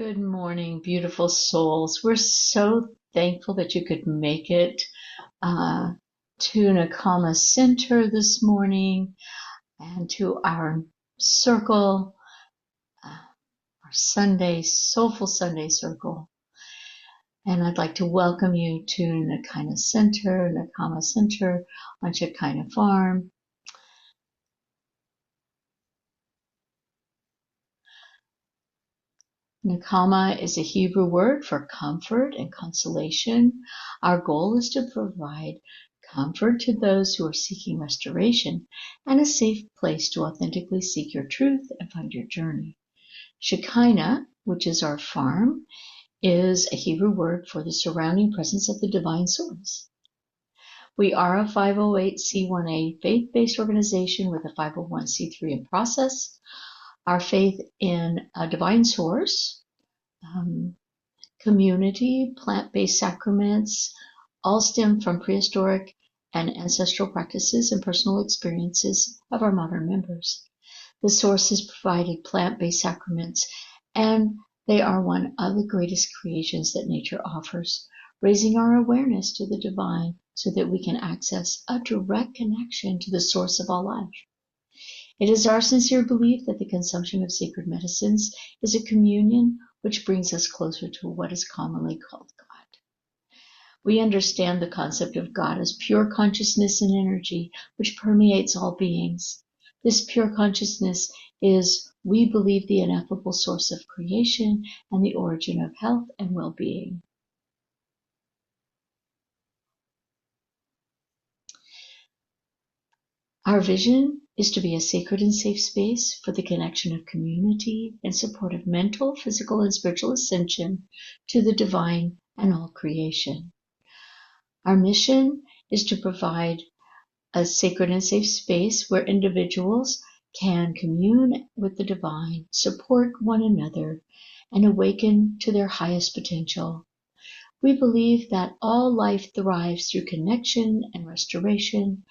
Good morning, beautiful souls. We're so thankful that you could make it to Nakama Center this morning and to our circle, our Sunday, Soulful Sunday Circle. And I'd like to welcome you to Nakama Center on Shekinah Farm. Nakama is a Hebrew word for comfort and consolation. Our goal is to provide comfort to those who are seeking restoration and a safe place to authentically seek your truth and find your journey. Shekinah, which is our farm, is a Hebrew word for the surrounding presence of the divine source. We are a 508c1a faith-based organization with a 501c3 in process. Our faith in a divine source, community, plant-based sacraments, all stem from prehistoric and ancestral practices and personal experiences of our modern members. The source has provided plant-based sacraments, and they are one of the greatest creations that nature offers, raising our awareness to the divine so that we can access a direct connection to the source of all life. It is our sincere belief that the consumption of sacred medicines is a communion which brings us closer to what is commonly called God. We understand the concept of God as pure consciousness and energy which permeates all beings. This pure consciousness is, we believe, the ineffable source of creation and the origin of health and well-being. Our vision is to be a sacred and safe space for the connection of community in support of mental, physical, and spiritual ascension to the divine and all creation. Our mission is to provide a sacred and safe space where individuals can commune with the divine, support one another, and awaken to their highest potential. We believe that all life thrives through connection and restoration.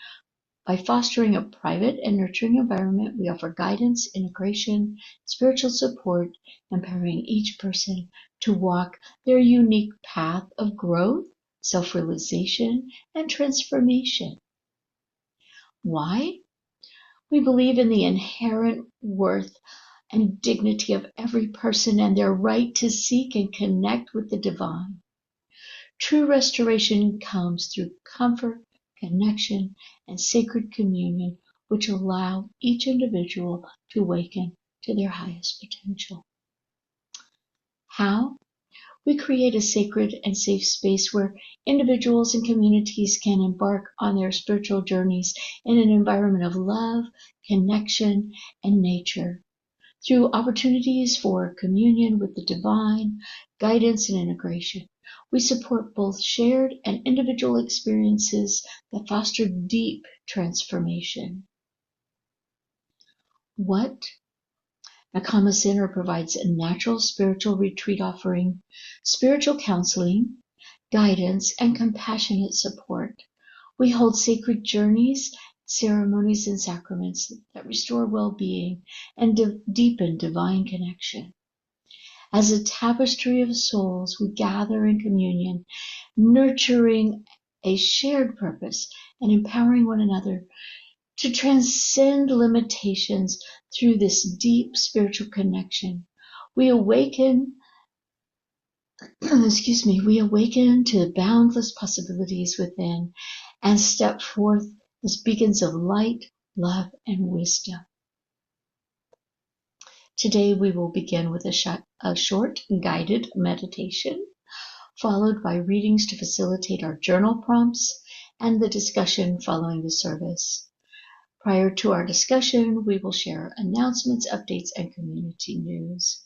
By fostering a private and nurturing environment, we offer guidance, integration, spiritual support, empowering each person to walk their unique path of growth, self-realization, and transformation. Why? We believe in the inherent worth and dignity of every person and their right to seek and connect with the divine. True restoration comes through comfort, connection, and sacred communion, which allow each individual to awaken to their highest potential. How? We create a sacred and safe space where individuals and communities can embark on their spiritual journeys in an environment of love, connection, and nature. Through opportunities for communion with the divine, guidance, and integration, we support both shared and individual experiences that foster deep transformation. What? Nakama Center provides a natural spiritual retreat offering spiritual counseling, guidance, and compassionate support. We hold sacred journeys, ceremonies, and sacraments that restore well-being and deepen divine connection. As a tapestry of souls, we gather in communion, nurturing a shared purpose and empowering one another to transcend limitations through this deep spiritual connection. We awaken we awaken to boundless possibilities within and step forth as beacons of light, love, and wisdom. Today we will begin with a short guided meditation, followed by readings to facilitate our journal prompts and the discussion following the service. Prior to our discussion, we will share announcements, updates, and community news.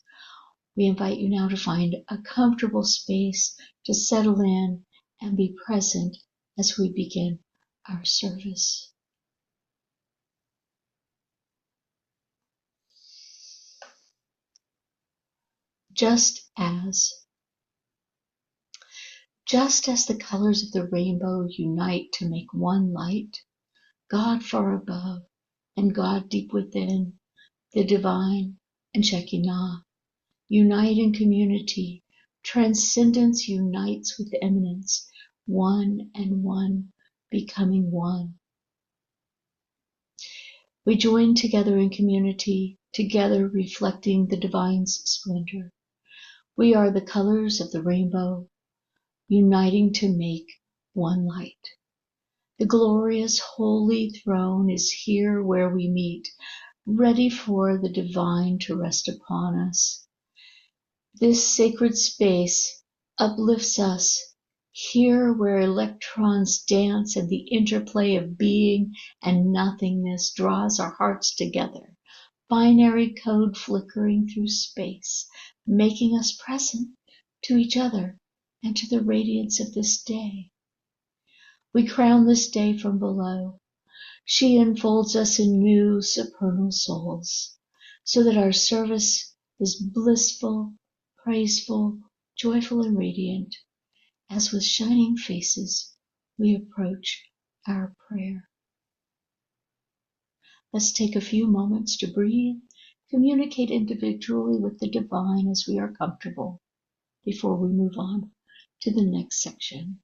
We invite you now to find a comfortable space to settle in and be present as we begin our service. Just as the colors of the rainbow unite to make one light, God far above and God deep within, the divine and Shekinah, Unite in community. Transcendence unites with eminence, one and one becoming one. We join together in community, together reflecting the divine's splendor. We are the colors of the rainbow, uniting to make one light. The glorious holy throne is here where we meet, ready for the divine to rest upon us. This sacred space uplifts us, here where electrons dance and the interplay of being and nothingness draws our hearts together, binary code flickering through space, making us present to each other and to the radiance of this day. We crown this day from below. She enfolds us in new supernal souls, so that our service is blissful, praiseful, joyful, and radiant, as with shining faces we approach our prayer. Let's take a few moments to breathe, communicate individually with the divine as we are comfortable, before we move on to the next section.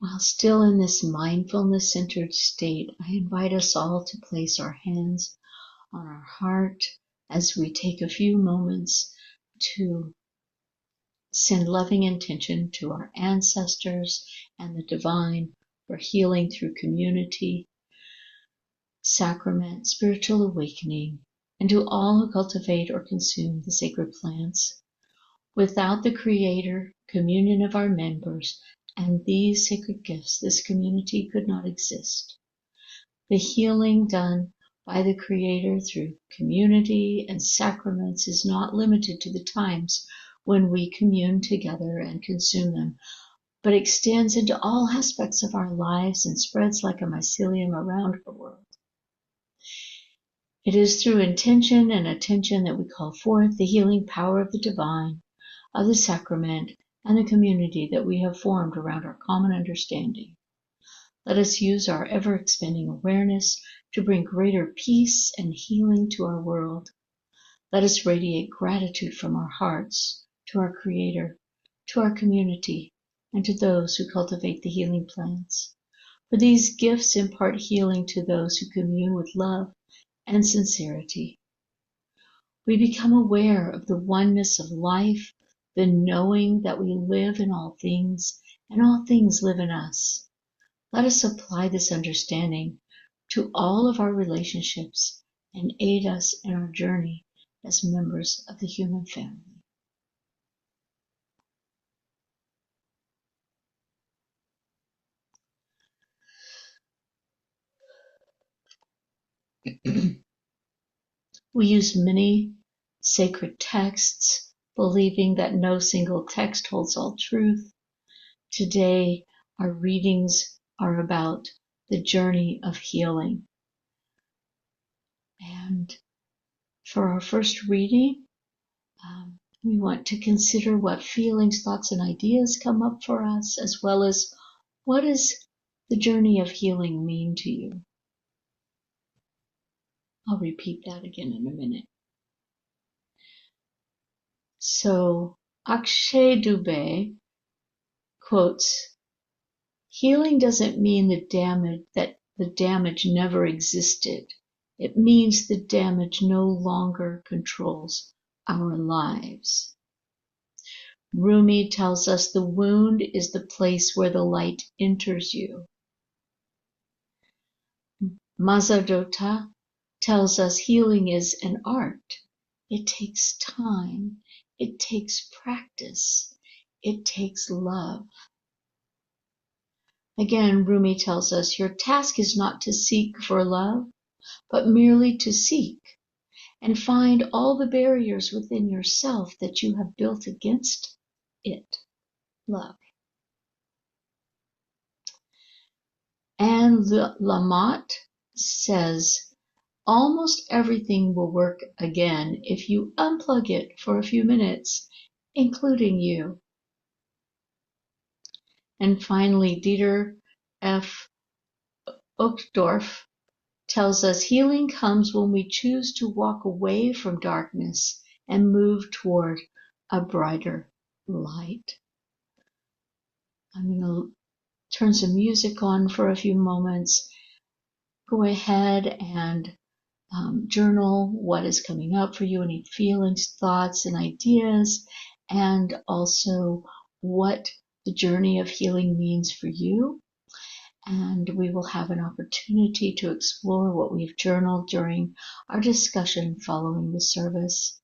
While still in this mindfulness-centered state, I invite us all to place our hands on our heart as we take a few moments to send loving intention to our ancestors and the divine for healing through community, sacrament, spiritual awakening, and to all who cultivate or consume the sacred plants. Without the Creator, communion of our members, and these sacred gifts, this community could not exist. The healing done by the Creator through community and sacraments is not limited to the times when we commune together and consume them, but extends into all aspects of our lives and spreads like a mycelium around our world. It is through intention and attention that we call forth the healing power of the divine, of the sacrament, and the community that we have formed around our common understanding. Let us use our ever-expanding awareness to bring greater peace and healing to our world. Let us radiate gratitude from our hearts to our Creator, to our community, and to those who cultivate the healing plants. For these gifts impart healing to those who commune with love and sincerity. We become aware of the oneness of life, the knowing that we live in all things and all things live in us. Let us apply this understanding to all of our relationships and aid us in our journey as members of the human family. We use many sacred texts, believing that no single text holds all truth. Today, our readings are about the journey of healing. And for our first reading, we want to consider what feelings, thoughts, and ideas come up for us, as well as what does the journey of healing mean to you? I'll repeat that again in a minute. So Akshay Dubey quotes, "Healing doesn't mean that the damage never existed. It means the damage no longer controls our lives." Rumi tells us the wound is the place where the light enters you. Mazadota tells us healing is an art. It takes time. It takes practice. It takes love. Again, Rumi tells us your task is not to seek for love, but merely to seek and find all the barriers within yourself that you have built against it, love. And Lamotte says, almost everything will work again if you unplug it for a few minutes, including you. And finally, Dieter F. Uchtdorf tells us healing comes when we choose to walk away from darkness and move toward a brighter light. I'm going to turn some music on for a few moments. Go ahead and journal what is coming up for you, any feelings, thoughts, and ideas, and also what the journey of healing means for you. And we will have an opportunity to explore what we've journaled during our discussion following the service.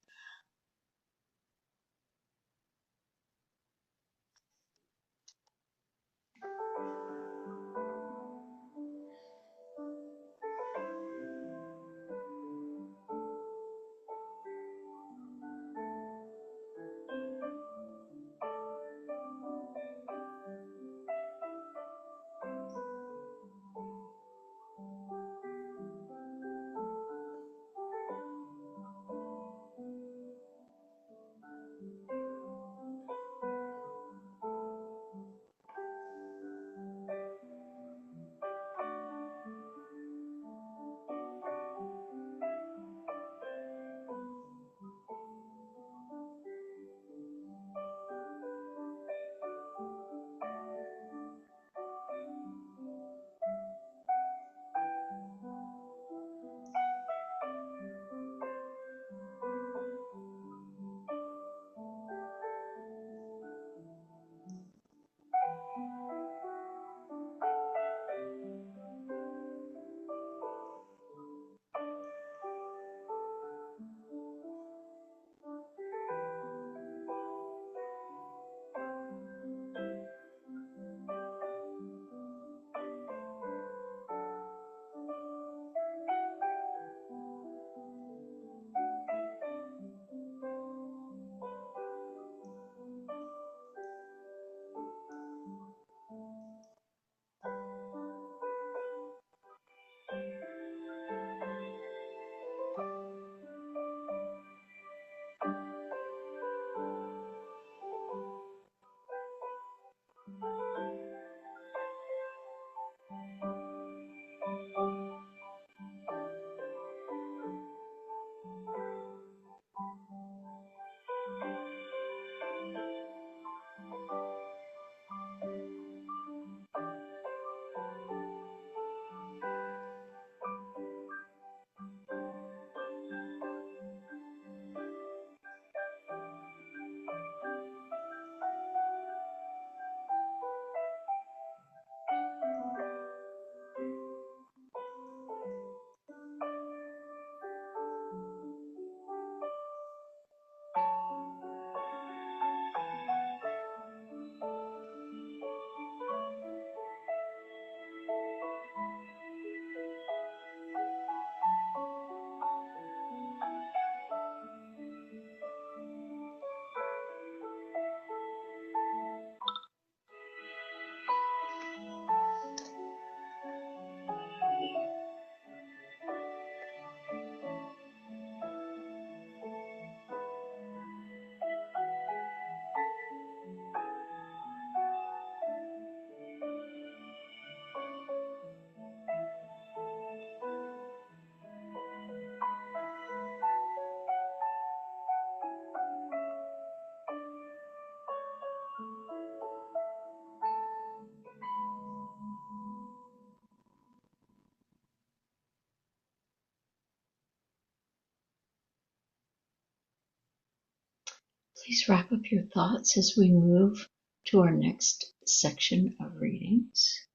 Please wrap up your thoughts as we move to our next section of readings.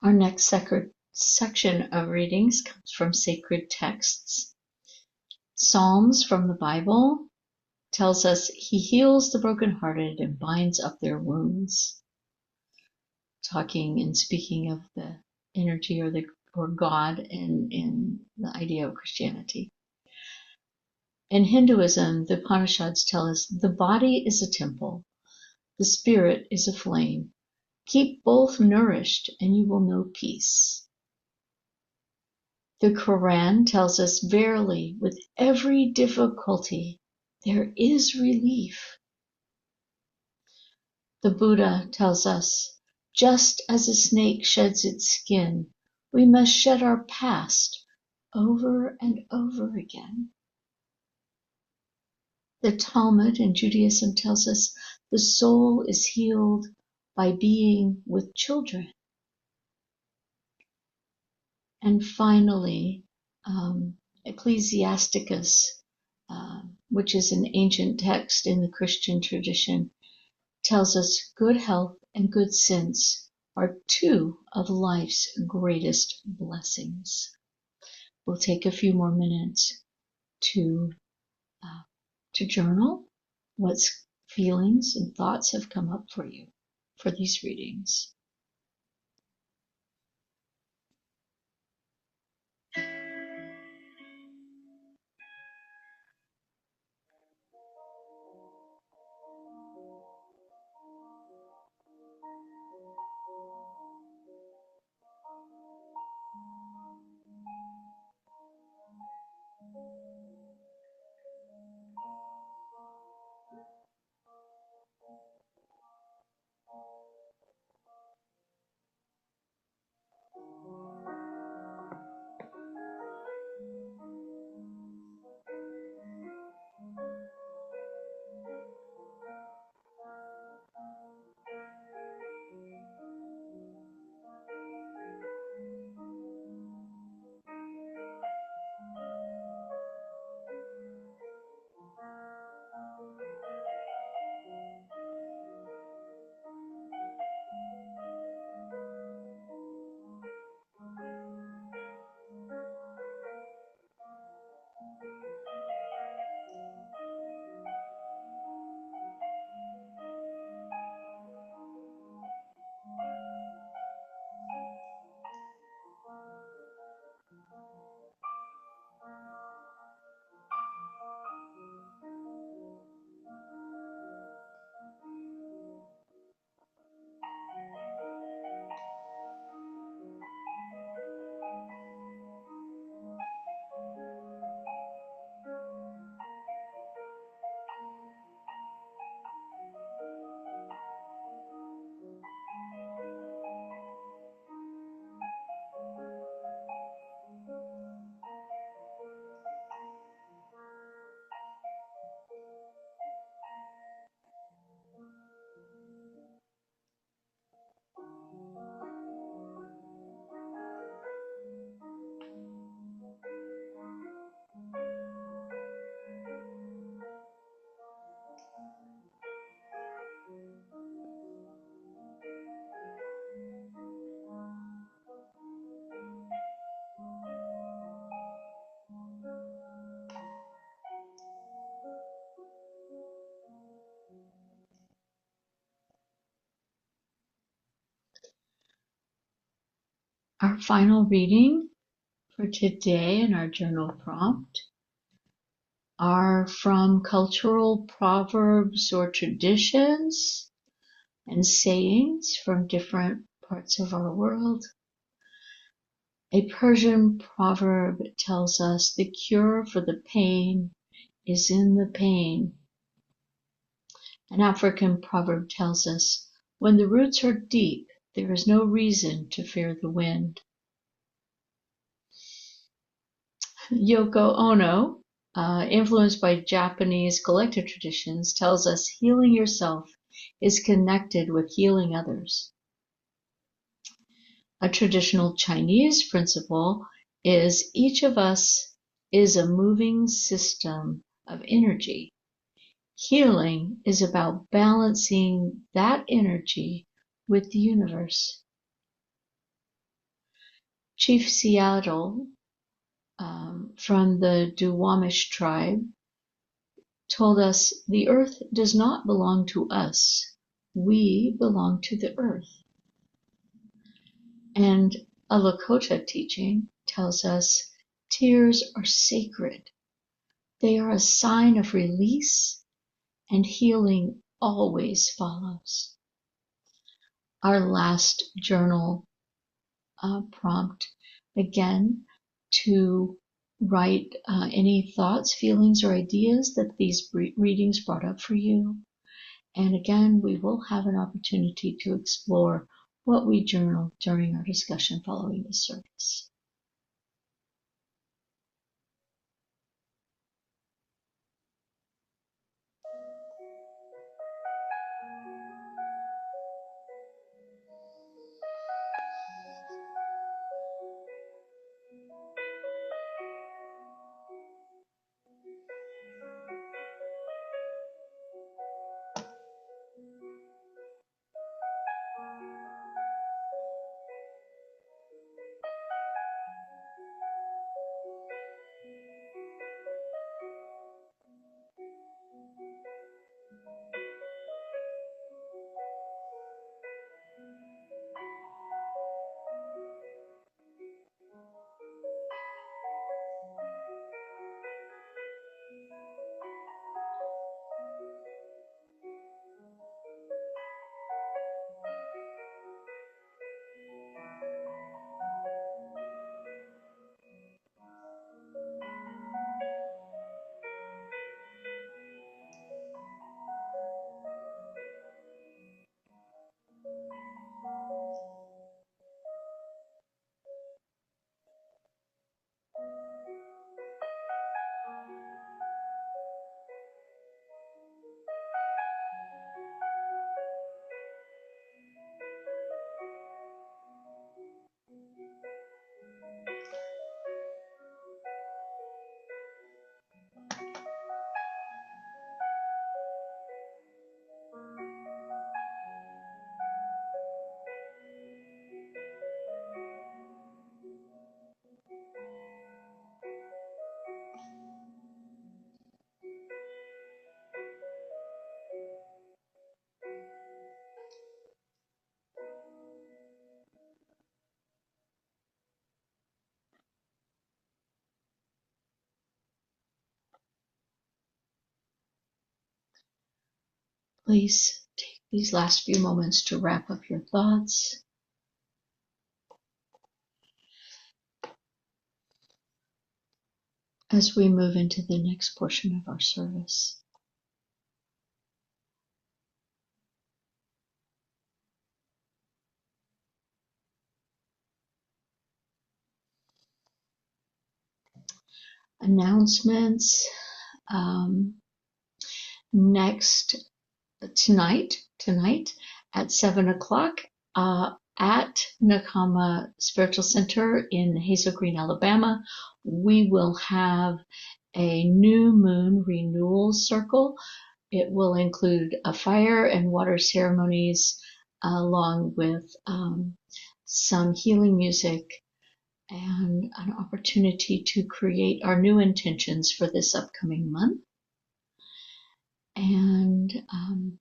Our next section of readings comes from sacred texts. Psalms from the Bible tells us he heals the brokenhearted and binds up their wounds. Talking and speaking of the energy or God in the idea of Christianity. In Hinduism, the Upanishads tell us the body is a temple, the spirit is a flame. Keep both nourished and you will know peace. The Quran tells us, verily, with every difficulty, there is relief. The Buddha tells us, just as a snake sheds its skin, we must shed our past over and over again. The Talmud in Judaism tells us the soul is healed by being with children. And finally, Ecclesiasticus, which is an ancient text in the Christian tradition, tells us good health and good sense are two of life's greatest blessings. We'll take a few more minutes to journal what feelings and thoughts have come up for you for these readings. Our final reading for today in our journal prompt are from cultural proverbs or traditions and sayings from different parts of our world. A Persian proverb tells us the cure for the pain is in the pain. An African proverb tells us when the roots are deep, there is no reason to fear the wind. Yoko Ono, influenced by Japanese collective traditions, tells us healing yourself is connected with healing others. A traditional Chinese principle is each of us is a moving system of energy. Healing is about balancing that energy with the universe. Chief Seattle from the Duwamish tribe told us the earth does not belong to us. We belong to the earth. And a Lakota teaching tells us tears are sacred. They are a sign of release, and healing always follows. Our last journal prompt, again, to write any thoughts, feelings, or ideas that these readings brought up for you. And again, we will have an opportunity to explore what we journaled during our discussion following the service. Please take these last few moments to wrap up your thoughts. As we move into the next portion of our service. Announcements. Next tonight at 7:00 at Nakama Spiritual Center in Hazel Green, Alabama, we will have a new moon renewal circle. It will include a fire and water ceremonies along with some healing music and an opportunity to create our new intentions for this upcoming month. And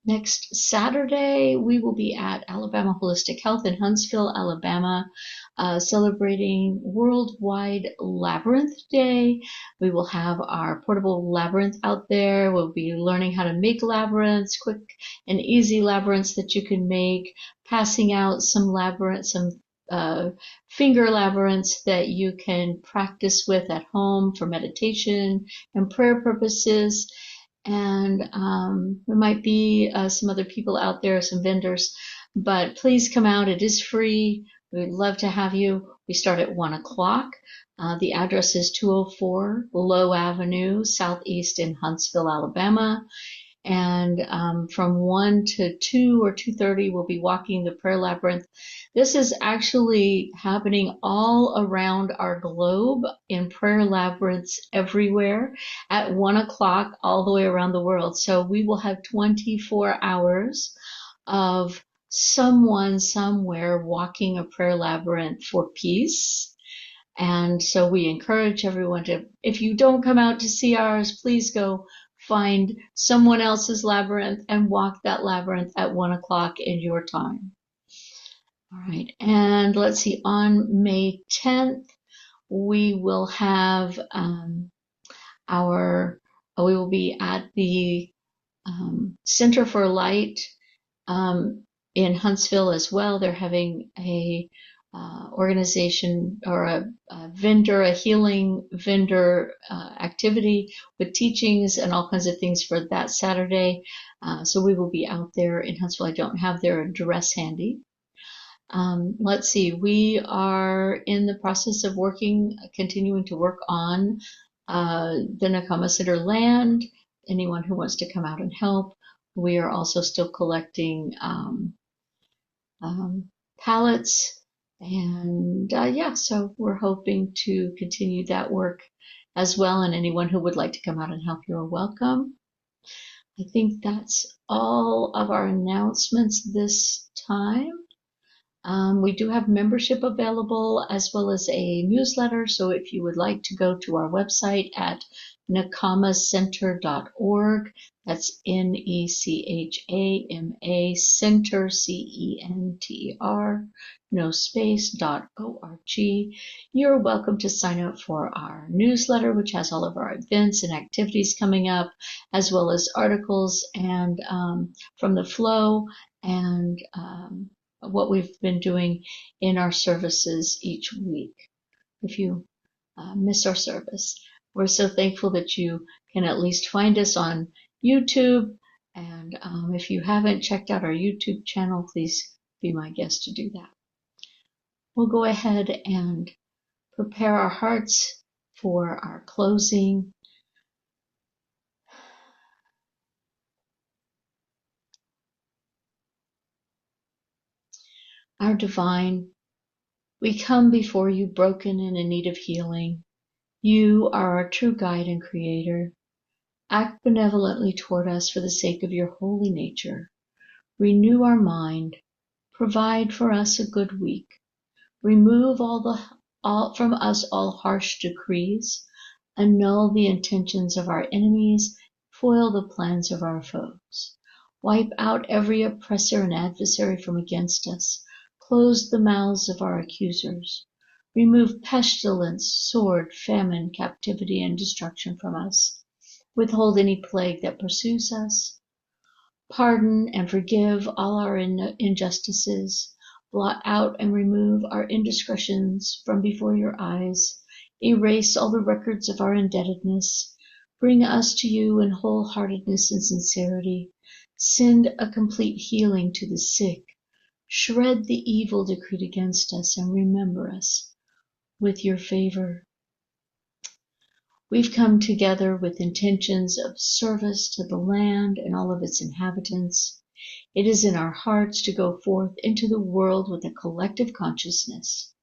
next Saturday, we will be at Alabama Holistic Health in Huntsville, Alabama, celebrating Worldwide Labyrinth Day. We will have our portable labyrinth out there. We'll be learning how to make labyrinths, quick and easy labyrinths that you can make, passing out some labyrinths, some finger labyrinths that you can practice with at home for meditation and prayer purposes. And there might be some other people out there, some vendors, but please come out. It is free. We'd love to have you. We start at 1 o'clock. The address is 204 Low Avenue, Southeast in Huntsville, Alabama. And from 1 to 2 or 2:30, we'll be walking the prayer labyrinth. This is actually happening all around our globe in prayer labyrinths everywhere at 1 o'clock all the way around the world. So we will have 24 hours of someone somewhere walking a prayer labyrinth for peace. And so we encourage everyone to, if you don't come out to see ours, please go find someone else's labyrinth and walk that labyrinth at 1 o'clock in your time. All right, and let's see, on May 10th, we will have we will be at the Center for Light in Huntsville as well. They're having a organization or a healing vendor activity with teachings and all kinds of things for that Saturday. So we will be out there in Huntsville. I don't have their address handy. Let's see, we are in the process of continuing to work on the Nakama Center land. Anyone who wants to come out and help. We are also still collecting pallets. And so we're hoping to continue that work as well. And anyone who would like to come out and help, you're welcome. I think that's all of our announcements this time. We do have membership available as well as a newsletter. So if you would like to go to our website at nakamacenter.org, that's NECHAMA Center, CENTER, no space.org. You're welcome to sign up for our newsletter, which has all of our events and activities coming up, as well as articles and from the flow and what we've been doing in our services each week. If you miss our service, we're so thankful that you can at least find us on YouTube. And if you haven't checked out our YouTube channel, please be my guest to do that. We'll go ahead and prepare our hearts for our closing. Our divine, we come before you broken and in need of healing. You are our true guide and creator. Act benevolently toward us for the sake of your holy nature. Renew our mind. Provide for us a good week. Remove from us all harsh decrees. Annul the intentions of our enemies. Foil the plans of our foes. Wipe out every oppressor and adversary from against us. Close the mouths of our accusers. Remove pestilence, sword, famine, captivity, and destruction from us. Withhold any plague that pursues us. Pardon and forgive all our injustices. Blot out and remove our indiscretions from before your eyes. Erase all the records of our indebtedness. Bring us to you in wholeheartedness and sincerity. Send a complete healing to the sick. Shred the evil decreed against us and remember us with your favor. We've come together with intentions of service to the land and all of its inhabitants. It is in our hearts to go forth into the world with a collective consciousness.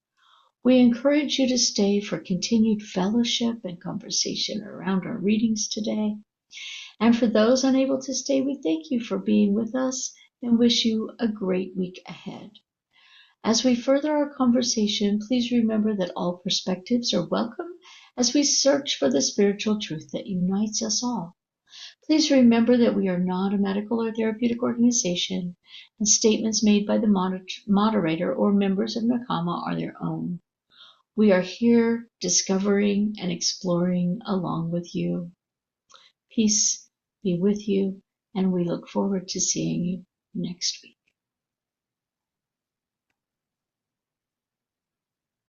We encourage you to stay for continued fellowship and conversation around our readings today. And for those unable to stay, we thank you for being with us and wish you a great week ahead. As we further our conversation, please remember that all perspectives are welcome as we search for the spiritual truth that unites us all. Please remember that we are not a medical or therapeutic organization, and statements made by the moderator or members of Nakama are their own. We are here discovering and exploring along with you. Peace be with you, and we look forward to seeing you next week.